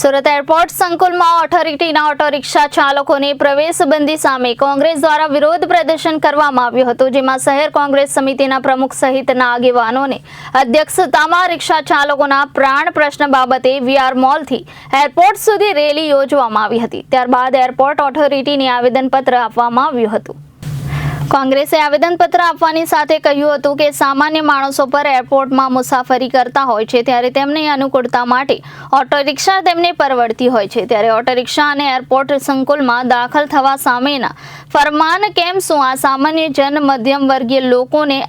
Surat airport સંકુલમાં ઓથોરિટીના auto rickshaw ચાલકોને પ્રવેશબંધી સામે કોંગ્રેસ દ્વારા વિરોધ પ્રદર્શન કરવામાં આવ્યું હતું, જેમાં શહેર કોંગ્રેસ સમિતિના પ્રમુખ સહિતના આગેવાનોને અધ્યક્ષતામાં રિક્ષા ચાલકોના પ્રાણ પ્રશ્ન બાબતે વીઆર મોલથી એરપોર્ટ સુધી રેલી યોજવામાં આવી હતી। ત્યારબાદ એરપોર્ટ ઓથોરિટીને આવેદનપત્ર આપવામાં આવ્યું હતું। કોંગ્રેસે આવેદનપત્ર આપવાની સાથે કહ્યું હતું કે સામાન્ય માણસો પર એરપોર્ટમાં મુસાફરી કરતા હોય છે ત્યારે તેમની અનુકૂળતા માટે ઓટો રિક્ષા તેમને પરવડતી હોય છે, ત્યારે ઓટો રિક્ષા અને એરપોર્ટ સંકુલમાં દાખલ થવા સામેના ફરમાન કેમ શું આ સામાન્ય જન મધ્યમ વર્ગીય લોકોને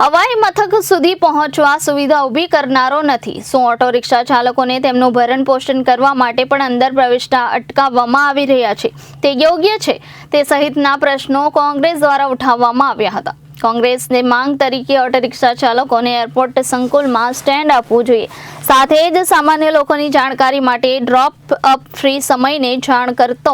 હવાઈ મથક સુધી પહોંચવા સુવિધા ઊભી કરનારો નથી? શું ઓટો રિક્ષા ચાલકોને તેમનું ભરણ પોષણ કરવા માટે પણ અંદર પ્રવેશતા અટકાવવામાં આવી રહ્યા છે તે યોગ્ય છે તે સહિતના પ્રશ્નો કોંગ્રેસ દ્વારા ઉઠાવવામાં આવ્યા હતા। કોંગ્રેસની માંગ તરીકે ઓટો રિક્ષા ચાલકોને એરપોર્ટ સંકુલમાં સ્ટેન્ડ આપવું જોઈએ, સાથે જ સામાન્ય લોકોની જાણકારી માટે ડ્રોપ અપ ફ્રી સમયને જાણ કરતો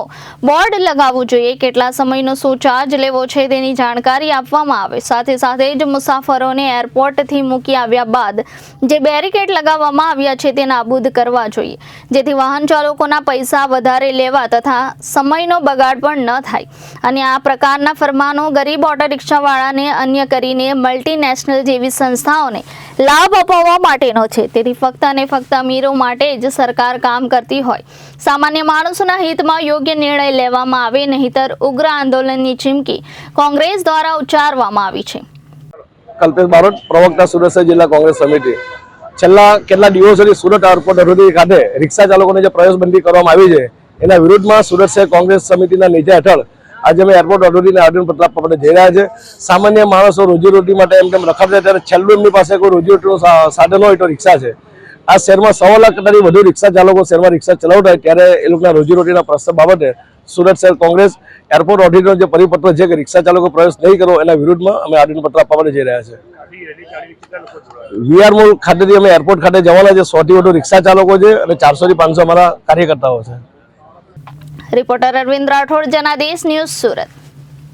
બોર્ડ લગાવવું જોઈએ, કેટલા સમયનો શું ચાર્જ લેવો છે તેની જાણકારી આપવામાં આવે, સાથે જ મુસાફરોને એરપોર્ટથી મૂકી આવ્યા બાદ જે બેરિકેડ લગાવવામાં આવ્યા છે તે નાબૂદ કરવા જોઈએ, જેથી વાહન ચાલકોના પૈસા વધારે લેવા તથા સમયનો બગાડ પણ ન થાય। અને આ પ્રકારના ફરમાનો ગરીબ ઓટો રિક્ષાવાળાને અન્ય કરીને મલ્ટીનેશનલ જેવી સંસ્થાઓને લાભ અપાવવા માટેનો છે, તેથી ફક્ત અને ફક્ત અમીરો માટે જ સરકાર કામ કરતી હોય। સામાન્ય માણસોના હિતમાં યોગ્ય નિર્ણય લેવામાં આવે, નહીંતર ઉગ્ર આંદોલનની ચીમકી કોંગ્રેસ દ્વારા ઉચ્ચારવામાં આવી છે। કલ્પેશ બારોટ, પ્રવક્તા સુરત જિલ્લા કોંગ્રેસ સમિતિ। છેલ્લા કેટલા દિવસોથી સુરત એરપોર્ટ ઓથોરિટી ખાતે રિક્ષા ચાલકોને જે પ્રવેશબંધી કરવામાં આવી છે એના વિરુદ્ધમાં સુરત શહેર કોંગ્રેસ સમિતિના નેજા હેઠળ આજે અમે એરપોર્ટ ઓથોરિટીને આવેદનપત્ર આપવા માટે જઈ રહ્યા છે। સામાન્ય માણસો રોજીરોટી માટે એમ તેમ રખડતા ત્યારે છેલ્લું એમની પાસે કોઈ રોજીરોટીનું સાધન હોય તો રિક્ષા છે। આ શહેરમાં 100 લાખ કરતાંથી વધુ રિક્ષા ચાલકો શહેરમાં રિક્ષા ચલાવતા હોય ત્યારે એ લોકોના રોજીરોટીના પ્રશ્ન બાબતે સુરત શહેર કોંગ્રેસ એરપોર્ટ ઓથોરિટીનો જે પરિપત્ર છે કે રિક્ષા ચાલકો પ્રવેશ નહીં કરો એના વિરુદ્ધમાં અમે આવેદનપત્ર આપવા માટે જઈ રહ્યા છે। વીઆર મોલ ખાતેથી અમે એરપોર્ટ ખાતે જવાના છે। 100 થી વધુ રિક્ષા ચાલકો છે અને 400 થી 500 અમારા કાર્યકર્તાઓ છે। Reporter Arvind Rathod, Janadesh news, Surat.